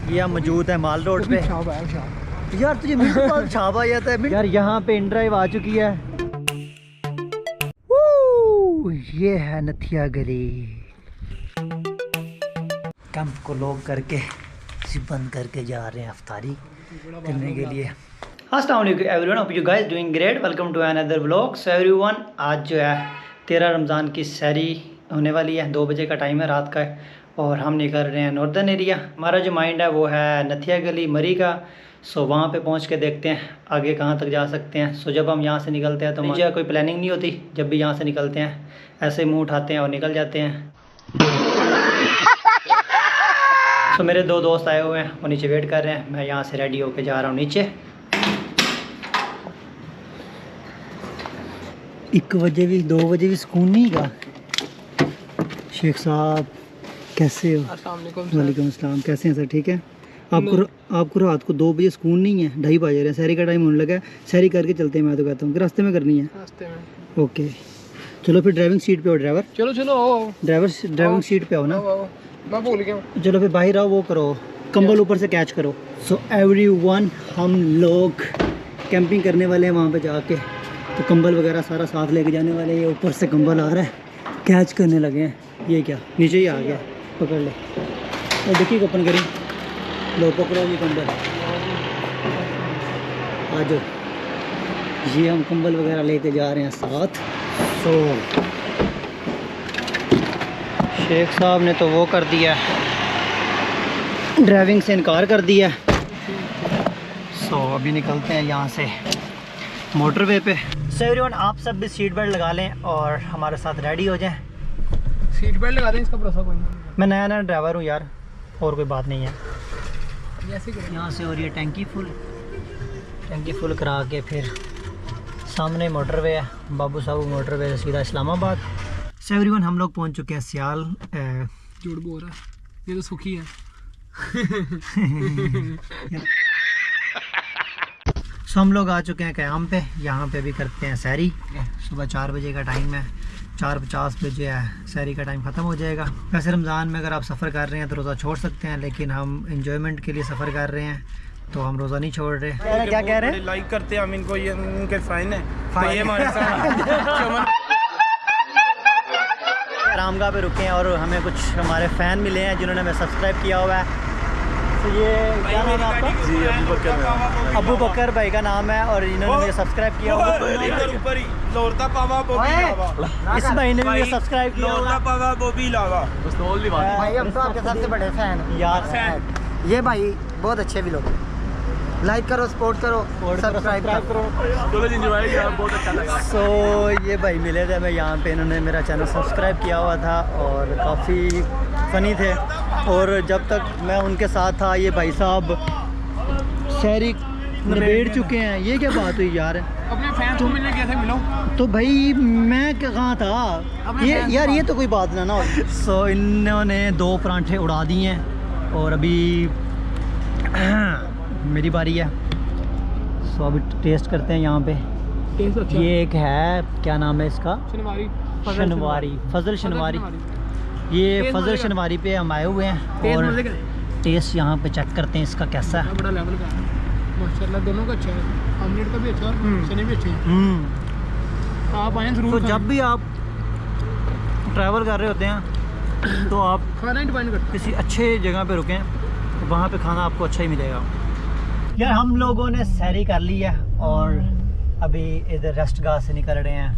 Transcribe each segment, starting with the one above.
ये हम मौजूद है माल रोड पे। यार तुझे मिनट छाप आ जाता है यार। यहाँ पे इन ड्राइव आ चुकी है। ये है नथिया गली। कैंप को लॉक करके बंद करके जा रहे हैं अफ्तारी करने के लिए। अस्सलाम वालेकुम everyone, hope you guys doing great. Welcome to another vlog. So everyone, आज जो है 13 रमज़ान की सहरी होने वाली है। 2 बजे का टाइम है रात का है और हम निकल रहे हैं नॉर्दर्न एरिया। हमारा जो माइंड है वो है नथिया गली मरी का। सो वहाँ पे पहुँच के देखते हैं आगे कहाँ तक जा सकते हैं। सो जब हम यहाँ से निकलते हैं तो मुझे कोई प्लानिंग नहीं होती। जब भी यहाँ से निकलते हैं ऐसे मुँह उठाते हैं और निकल जाते हैं। सो मेरे 2 दोस्त आए हुए हैं, वो नीचे वेट कर रहे हैं। मैं यहाँ से रेडी होके जा रहा हूँ नीचे। 1 बजे भी 2 बजे भी सुकून नहीं का। शेख साहब कैसे हो? वालेकुम अस्सलाम। कैसे हैं सर? ठीक है। आपको रात को 2 बजे सुकून नहीं है? 2:30 बज रहे हैं, सहरी का टाइम होने लगा है। सहरी करके चलते हैं। मैं तो कहता हूँ कि रास्ते में करनी है। रास्ते में ओके, चलो फिर ड्राइविंग सीट पे हो ड्राइवर। चलो आओ ड्राइविंग सीट पे आओ ना। मैं भूल गया। चलो फिर बाहर आओ, वो करो, कंबल ऊपर से कैच करो। सो एवरीवन, हम लोग कैंपिंग करने वाले हैं वहाँ पे जाके। तो कंबल वगैरह सारा साथ लेके जाने वाले हैं। ये ऊपर से कंबल आ रहा है, कैच करने लगे हैं। ये क्या नीचे ही आ गया, पकड़ ले। और देखिए ओपन करें, लो पकड़ो ये कंबल। आ जाओ, ये हम कंबल वगैरह लेके जा रहे हैं साथ। तो शेख साहब ने तो वो कर दिया, ड्राइविंग से इनकार कर दिया। सो अभी निकलते हैं यहाँ से मोटरवे पे। सो एवरीवन, आप सब भी सीट बेल्ट लगा लें और हमारे साथ रेडी हो जाएं। सीट बेल्ट लगा दें, इसका भरोसा कोई नहीं। मैं नया ड्राइवर हूँ यार, और कोई बात नहीं है। यहाँ से और ये टैंकी फुल करा के फिर सामने मोटरवे है, बाबू साहब मोटरवे से सीधा इस्लामाबाद। सो एवरीवन, हम लोग पहुँच चुके हैं सियाल। झूठ बोल रहा है, ये तो सुखी है। सो हम लोग आ चुके हैं क़याम पे। यहाँ पे अभी करते हैं सहरी। सुबह 4 बजे का टाइम है, 4:50 पे जो है सहरी का टाइम ख़त्म हो जाएगा। वैसे रमज़ान में अगर आप सफ़र कर रहे हैं तो रोज़ा छोड़ सकते हैं, लेकिन हम इंजॉयमेंट के लिए सफ़र कर रहे हैं तो हम रोज़ा नहीं छोड़ रहे। क्या कह रहे हैं? लाइक करते हैं हम इनको, ये इनके फ़ैन है। ये हमारे साथ रामगाह पे रुके हैं और हमें कुछ हमारे फ़ैन मिले हैं जिन्होंने हमें सब्सक्राइब किया हुआ है। तो ये क्या नाम है आपका? जी, अबू बकर भाई का नाम है और इन्होंने मुझे सब्सक्राइब किया हुआ है। इस भाई ने भी मुझे सब्सक्राइब किया हुआ भाई। हम तो आपके सबसे बड़े फैन यार। ये भाई बहुत अच्छे भी लोग। लाइक करो, सपोर्ट करो, सब्सक्राइब करो। बहुत अच्छा लगा। सो ये भाई मिले थे हमें यहाँ पे, इन्होंने मेरा चैनल सब्सक्राइब किया हुआ था और काफ़ी फ़नी थे। और जब तक मैं उनके साथ था ये भाई साहब शहरी निबेड़ चुके हैं। ये क्या बात हुई यार? अपने फैन को मिलने कैसे मिलो? तो भाई मैं कहाँ था ये यार? ये तो कोई बात ना हो। सो इन्होंने 2 परांठे उड़ा दिए हैं और अभी मेरी बारी है। सो अभी टेस्ट करते हैं यहाँ पे। अच्छा। ये एक है, क्या नाम है इसका? फजल शनवारी। ये फजल शनवारी पे हम आए हुए हैं और टेस्ट यहाँ पे चेक करते हैं इसका कैसा है। बड़ा लेवल का है माशाल्लाह, दोनों का अच्छा है। ऑमलेट का भी अच्छा है, चने भी अच्छे हैं। आप आए जरूर। तो जब भी आप ट्रैवल कर रहे होते हैं तो आप खाना ही डिपेंड करता है। किसी अच्छे जगह पे रुकें तो वहाँ पे खाना आपको अच्छा ही मिलेगा। यार हम लोगों ने सहरी कर ली है और अभी इधर रेस्ट गाह से निकल रहे हैं,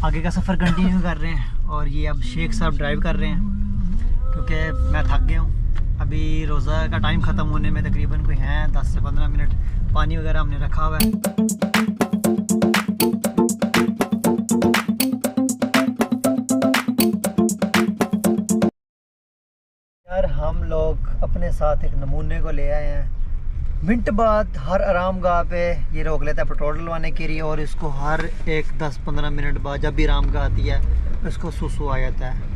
आगे का सफ़र कंटिन्यू कर रहे हैं। और ये अब शेख साहब ड्राइव कर रहे हैं क्योंकि मैं थक गया हूँ। अभी रोज़ा का टाइम ख़त्म होने में तकरीबन कोई हैं 10 से 15 मिनट। पानी वगैरह हमने रखा हुआ है। यार हम लोग अपने साथ एक नमूने को ले आए हैं। मिनट बाद हर आरामगाह पे ये रोक लेता है पेट्रोल डलवाने के लिए और इसको हर एक 10-15 मिनट बाद जब भी आरामगाह आती है इसको सुसु आ जाता है।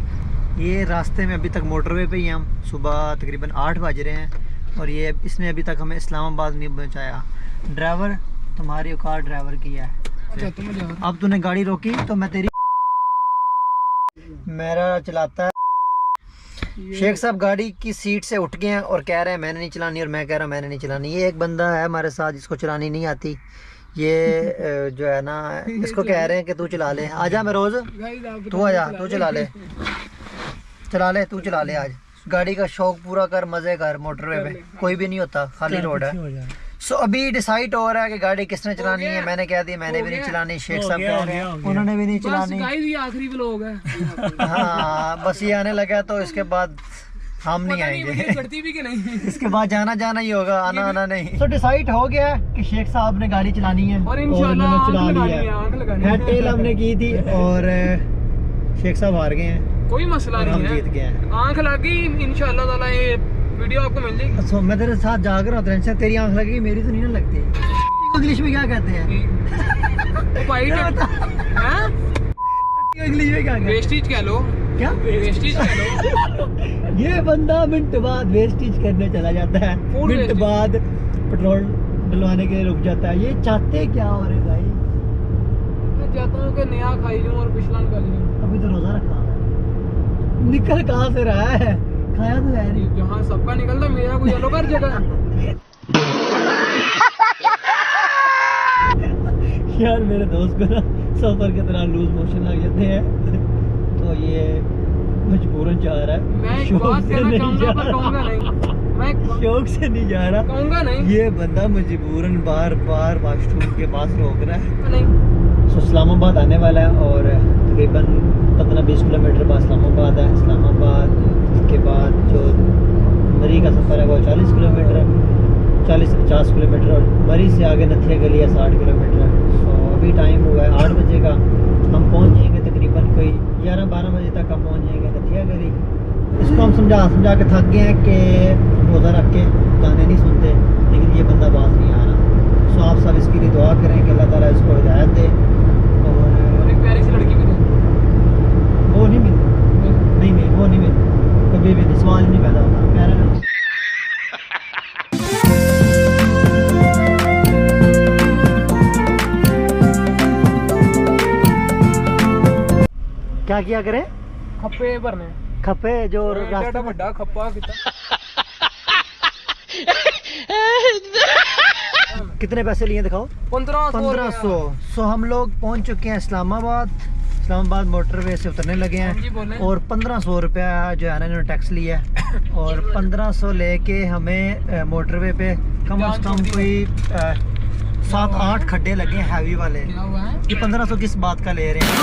ये रास्ते में अभी तक मोटरवे पे ही हम सुबह तकरीबन 8 बज रहे हैं और ये इसने अभी तक हमें इस्लामाबाद नहीं पहुँचाया। ड्राइवर तुम्हारी औकात ड्राइवर की है। अब तूने गाड़ी रोकी तो मैं तेरी मेरा चलाता है। शेख साहब गाड़ी की सीट से उठ गए हैं और कह रहे हैं मैंने नहीं चलानी, और मैं कह रहा हूँ मैंने नहीं चलानी। ये एक बंदा है हमारे साथ जिसको चलानी नहीं आती, ये जो है ना इसको कह रहे हैं कि तू चला ले, आजा मैं रोज़, तू आजा, तू चला ले तू चला ले आज, गाड़ी का शौक पूरा कर, मज़े कर, मोटरवे पे कोई भी नहीं होता, खाली रोड है। सो अभी डिसाइड हो रहा है कि गाड़ी किसने चलानी है। मैंने कह दी मैंने भी नहीं चलानी, शेख साहब कह रहे हैं उन्होंने भी नहीं चलानी। आखिरी व्लॉग है। हाँ बस ये आने लगा तो इसके बाद हम नहीं आएंगे, करती भी कि नहीं। इसके बाद जाना ही होगा, आना नहीं। तो डिसाइड हो गया कि शेख साहब ने गाड़ी चलानी है और इन्होंने चला ली है। हेड टेल हमने की थी और शेख साहब हार गए हैं, कोई मसला नहीं है, हम जीत गए हैं। आंख लगी इंशाल्लाह ताला ये वीडियो आपको मिल जाएगी। अच्छा मैं तेरे साथ जाग रहा हूँ, टेंशन तेरी आंख लगेगी, मेरी तो नहीं ना लगती। इंग्लिश में क्या कहते हैं? इंग्लिश में क्या कहते हैं? वेस्टेज कह लो। क्या वेस्टेज कह लो। ये बंदा मिनट बाद वेस्टेज करने चला जाता है, Food मिनट wastage। बाद पेट्रोल डलवाने के लिए रुक जाता है। ये चाहते क्या हो रहे भाई? मैं चाहता हूँ कि नया खाई लूँ और पिछला निकाल लूँ। अभी तो रोजा रखा है, निकल कहाँ से रहा है, खाया तो है नहीं। जहाँ सबका निकलता मेरा कोई येलो कर जगह। यार मेरे दोस्त को ना सफर के तरह लूज मोशन लग जाते हैं, तो ये मजबूरन जा रहा है। मैं एक शौक बात से कहना नहीं चाहूँगा जा पर रहा। कहूँगा नहीं। मैं शौक से नहीं जा रहा, कहूँगा नहीं। ये बंदा मजबूरन बार बार वाशरूम के पास रोक रहा है। नहीं सो इस्लामाबाद आने वाला है और तकरीबन 15-20 किलोमीटर बाद इस्लामाबाद है। इस्लामाबाद के बाद जो मरी का सफ़र है वो 40 किलोमीटर है, 40 से 50 किलोमीटर, और मरी से आगे नथिया गली है 60 किलोमीटर है। सो अभी टाइम हुआ है 8 बजे का, हम पहुंच जाएंगे तकरीबन कोई 11-12 बजे तक हम पहुंच जाएंगे नथिया गली। इसको हम समझा के थक गए हैं कि रोज़ा रख के गाने नहीं सुनते, लेकिन ये बंदा बात नहीं आ रहा। सो आप सब इसके लिए दुआ करें कि अल्लाह ताला इसको हिदायत दे। और एक प्यारी सी लड़की भी दो। वो नहीं मिलती, नहीं वो नहीं मिलती, कभी भी नहीं, सवाल नहीं पैदा होता। प्यारा ना क्या किया करे? खप्पे भरने। खपे जो एडा रास्ते में बड़ा खप्पा कितना। कितने पैसे लिए दिखाओ? 1500। सो हम लोग पहुंच चुके हैं इस्लामाबाद मोटरवे से उतरने लगे हाँ जी, हैं बोलें। और 1500 रुपया जो है ना इन्होंने टैक्स लिया है और 1500 लेके हमें मोटरवे पे कम से कम कोई 7-8 खड्डे लगे हैं हैवी वाले। क्या हुआ है? ये 1500 किस बात का ले रहे हैं?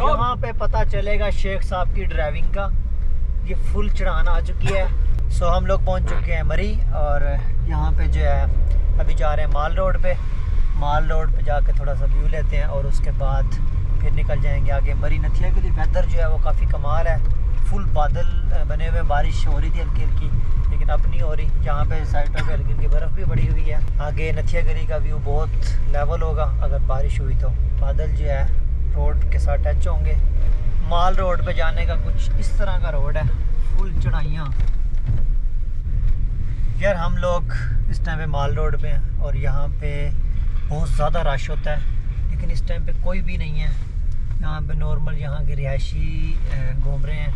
यहाँ पे पता चलेगा शेख साहब की ड्राइविंग का। ये फुल चढ़ान आ चुकी है। सो हम लोग पहुँच चुके हैं मरी और यहाँ पे जो है अभी जा रहे हैं माल रोड पे जाके थोड़ा सा व्यू लेते हैं और उसके बाद फिर निकल जाएंगे आगे मरी नथिया के लिए। वेदर जो है वो काफ़ी कमाल है, फुल बादल बने हुए, बारिश हो रही थी हल्की हल्की लेकिन अब नहीं हो रही। यहाँ पे साइडों पे हल्की हल्की बर्फ़ भी पड़ी हुई है। आगे नथिया गली का व्यू बहुत लेवल होगा अगर बारिश हुई तो। बादल जो है रोड के साथ टच होंगे। माल रोड पे जाने का कुछ इस तरह का रोड है, फुल चढ़ाइयाँ। यार हम लोग इस टाइम पे माल रोड पे हैं और यहाँ पे बहुत ज़्यादा रश होता है लेकिन इस टाइम पे कोई भी नहीं है। यहाँ पे नॉर्मल यहाँ के रिहायशी घूम रहे हैं।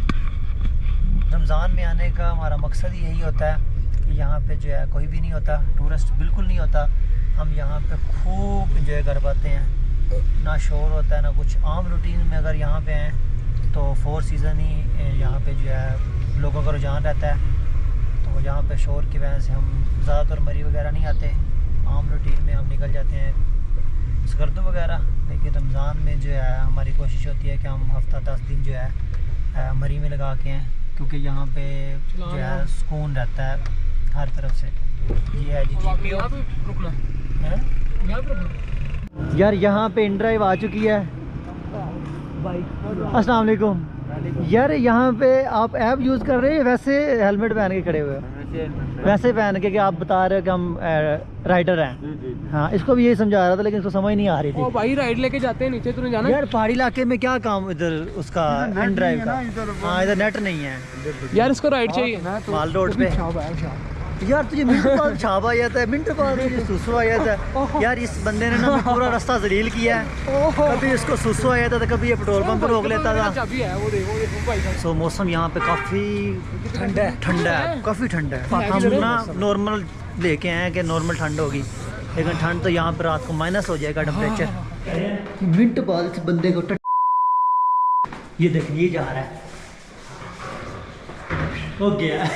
रमज़ान में आने का हमारा मकसद ही यही होता है कि यहाँ पे जो है कोई भी नहीं होता, टूरिस्ट बिल्कुल नहीं होता। हम यहाँ पे खूब इंजॉय कर पाते हैं, ना शोर होता है ना कुछ। आम रूटीन में अगर यहाँ पे हैं तो 4 सीज़न ही यहाँ पे जो है लोगों का रुझान रहता है, तो यहाँ पे शोर की वजह से हम ज़्यादातर मरी वगैरह नहीं आते। आम रूटीन में हम निकल जाते हैं स्कर्दो वगैरह। लेकिन रमज़ान में जो है हमारी कोशिश होती है कि हम हफ्ता 10 दिन जो है मरी में लगा के हैं, क्योंकि यहाँ पे जो है सुकून रहता है हर तरफ से। ये है जी GPO। रुकना है यहाँ पे रुकना। यार यहाँ पे इन ड्राइव आ चुकी है। अस्सलाम वालेकुम। यार यहाँ पे आप ऐप यूज़ कर रहे हैं वैसे हेलमेट पहन के खड़े हुए हो? वैसे पहन के कि आप बता रहे हो कि हम राइडर हैं। हाँ, इसको भी यही समझा रहा था लेकिन इसको समझ नहीं आ रही थी। ओ भाई राइड लेके जाते हैं नीचे, तूने जाना? यार पहाड़ी इलाके में क्या काम इधर उसका इन ड्राइव का? हाँ, इधर नेट नहीं है यार इसको राइड चाहिए माल रोड पे। यार तुझे मिनट बाद छाप आ जाता है, मिनट बाद तुझे सुसु आ जाता है। यार इस बंदे ने ना पूरा रास्ता जलील किया है। कभी इसको सुसु आ जाता था, कभी ये पेट्रोल पंप पे रोक लेता था। चाबी है वो देखो भाई। सो मौसम यहाँ पे काफ़ी ठंडा है, काफ़ी ठंडा है। हम ना नॉर्मल लेके आए हैं कि नॉर्मल ठंड होगी, लेकिन ठंड तो यहाँ पे रात को माइनस हो जाएगा टेम्परेचर। मिनट बाद इस बंदे को ये देखिए ये जा रहा है, हो गया।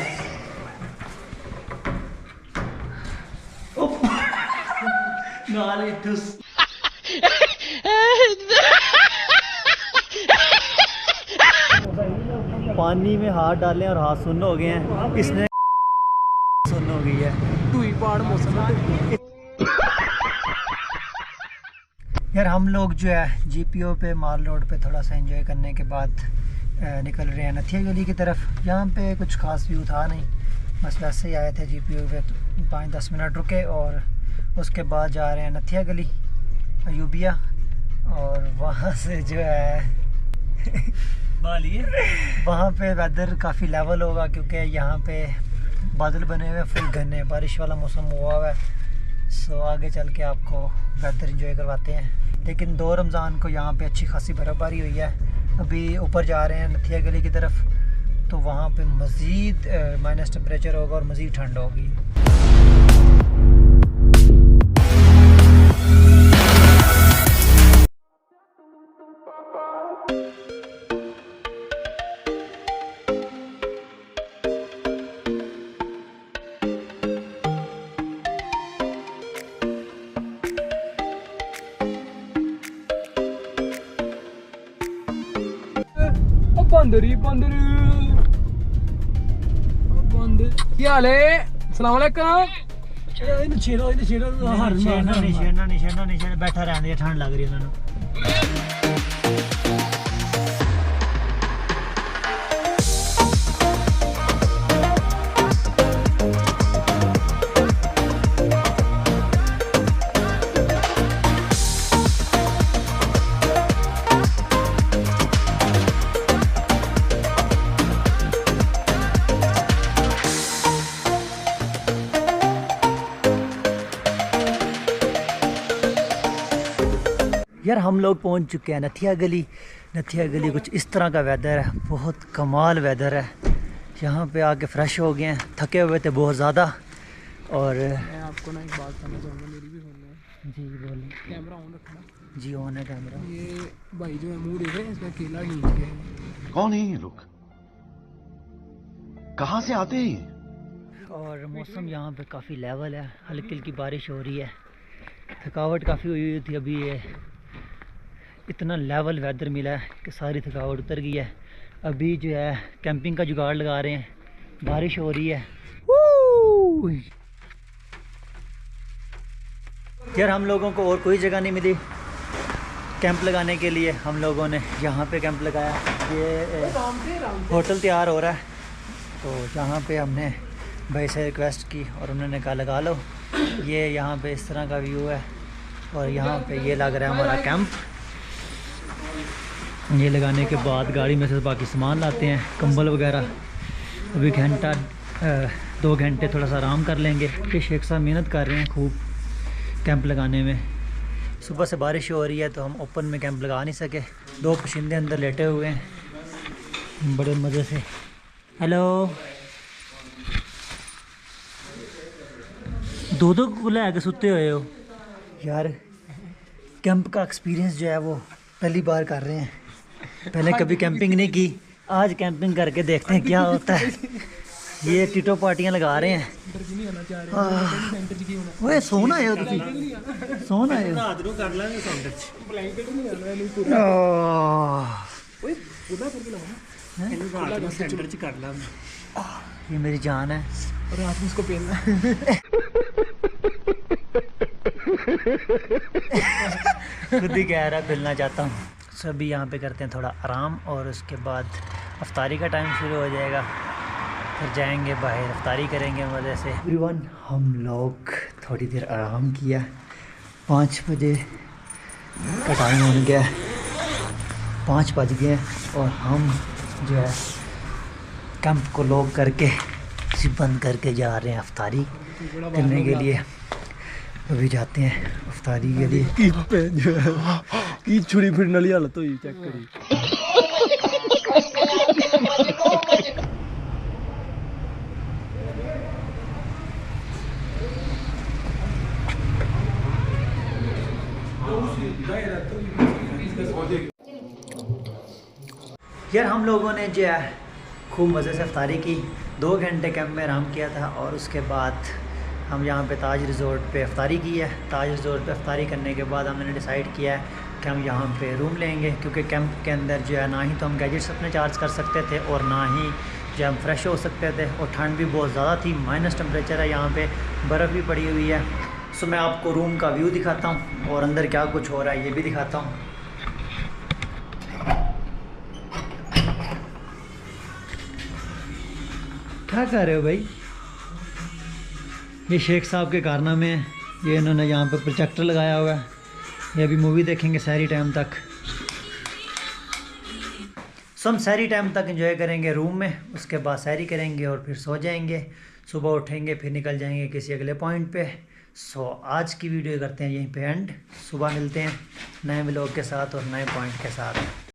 पानी में हाथ डालें और हाथ सुन्न हो गए हैं, इसने सुन्न हो गई है। टूई पहाड़ मौसम है। यार हम लोग जो है GPO पे माल रोड पे थोड़ा सा एंजॉय करने के बाद निकल रहे हैं नथिया गली की तरफ। यहाँ पे कुछ खास व्यू था नहीं, बस वैसे ही आए थे GPO पे, 5-10 मिनट रुके और उसके बाद जा रहे हैं नथिया गली अयूबिया। और वहाँ से जो है वहाँ पे वेदर काफ़ी लेवल होगा, क्योंकि यहाँ पे बादल बने हुए फुल घने, बारिश वाला मौसम हुआ हुआ है। सो आगे चल के आपको वेदर एंजॉय करवाते हैं। लेकिन 2 रमज़ान को यहाँ पे अच्छी खासी बर्फ़बारी हुई है। अभी ऊपर जा रहे हैं नथिया गली की तरफ, तो वहाँ पे मज़ीद माइनस टेम्परेचर होगा और मज़ीद ठंड होगी। बंदरी बंदर क्या हाल है? अस्सलाम वालेकुम। बैठा रहने ठंड लग रही है उन्होंने। यार हम लोग पहुंच चुके हैं नथिया गली। नथिया गली कुछ इस तरह का वेदर है, बहुत कमाल वेदर है। यहाँ पे आके फ्रेश हो गए हैं, थके हुए थे बहुत ज़्यादा। और मैं आपको ना एक बात करना चाहूँगा, मेरी भी सुनना है। जी बोलिए। कैमरा ऑन रखना। जी ऑन है कैमरा। ये भाई जो है मुंह देख रहे हैं, इसमें केला खींच के है। कौन है ये लोग, कहाँ से आते हैं? और मौसम यहाँ पे काफ़ी लेवल है, हल्की हल्की बारिश हो रही है, थकावट काफ़ी हुई थी। अभी ये इतना लेवल वेदर मिला है कि सारी थकावट उतर गई है। अभी जो है कैंपिंग का जुगाड़ लगा रहे हैं, बारिश हो रही है। यार हम लोगों को और कोई जगह नहीं मिली कैंप लगाने के लिए, हम लोगों ने यहाँ पे कैंप लगाया। ये होटल तैयार हो रहा है, तो यहाँ पे हमने भाई से रिक्वेस्ट की और उन्होंने कहा लगा लो। ये यहाँ पे इस तरह का व्यू है और यहाँ पे ये लग रहा है हमारा कैंप। ये लगाने के बाद गाड़ी में से बाकी सामान लाते हैं, कंबल वगैरह। अभी घंटा 2 घंटे थोड़ा सा आराम कर लेंगे। कि शेख साहब मेहनत कर रहे हैं खूब कैंप लगाने में। सुबह से बारिश हो रही है तो हम ओपन में कैंप लगा नहीं सके। 2 पोशिंदे अंदर लेटे हुए हैं बड़े मज़े से। हेलो, 2 कुला है कि सुते हुए हो? यार कैंप का एक्सपीरियंस जो है वो पहली बार कर रहे हैं, पहले कभी कैंपिंग नहीं की। आज कैंपिंग करके देखते हैं क्या होता है। ये टिटो पार्टियां लगा रहे हैं। ओए सोना है तुसी, सोना है रात ਨੂੰ कर लेंगे सेंटर च। ब्लैंकेट नहीं आना नहीं पूरा। ओए पूरा करके लाओ ना। सेंटर च कर ला ये मेरी जान है। और रात में इसको पहनना खुद ही कह रहा मिलना चाहता हूँ। सभी यहाँ पे करते हैं थोड़ा आराम और उसके बाद अफ्तारी का टाइम शुरू हो जाएगा, फिर जाएंगे बाहर अफ्तारी करेंगे मज़े से। एवरीवन, हम लोग थोड़ी देर आराम किया, 5 बजे का टाइम हो गया, 5 बज गए और हम जो है कैंप को लॉक करके बंद करके जा रहे हैं अफ्तारी करने के लिए। अभी जाते हैं अफ्तारी के लिए। की छुरी फिरने वाली हालत हुई, चेक करी। यार हम लोगों ने जो है खूब मज़े से अफ्तारी की, 2 घंटे कैंप में आराम किया था और उसके बाद हम यहाँ पे ताज रिज़ोर्ट पे अफ्तारी की है। ताज रिज़ोर्ट पे अफ्तारी करने के बाद हमने डिसाइड किया है कि हम यहाँ पे रूम लेंगे, क्योंकि कैंप के अंदर जो है ना ही तो हम गैजेट्स अपने चार्ज कर सकते थे और ना ही जो हम फ्रेश हो सकते थे, और ठंड भी बहुत ज़्यादा थी, माइनस टेम्परेचर है यहाँ पे, बर्फ़ भी पड़ी हुई है। सो मैं आपको रूम का व्यू दिखाता हूँ और अंदर क्या कुछ हो रहा है ये भी दिखाता हूँ। क्या कर रहे हो भाई? ये शेख साहब के कारनामे हैं, ये इन्होंने यहाँ पे प्रोजेक्टर लगाया हुआ है, ये अभी मूवी देखेंगे सहरी टाइम तक। सो हम सहरी टाइम तक एंजॉय करेंगे रूम में, उसके बाद सहरी करेंगे और फिर सो जाएंगे, सुबह उठेंगे फिर निकल जाएंगे किसी अगले पॉइंट पे। सो आज की वीडियो करते हैं यहीं पे एंड, सुबह मिलते हैं नए व्लॉग के साथ और नए पॉइंट के साथ।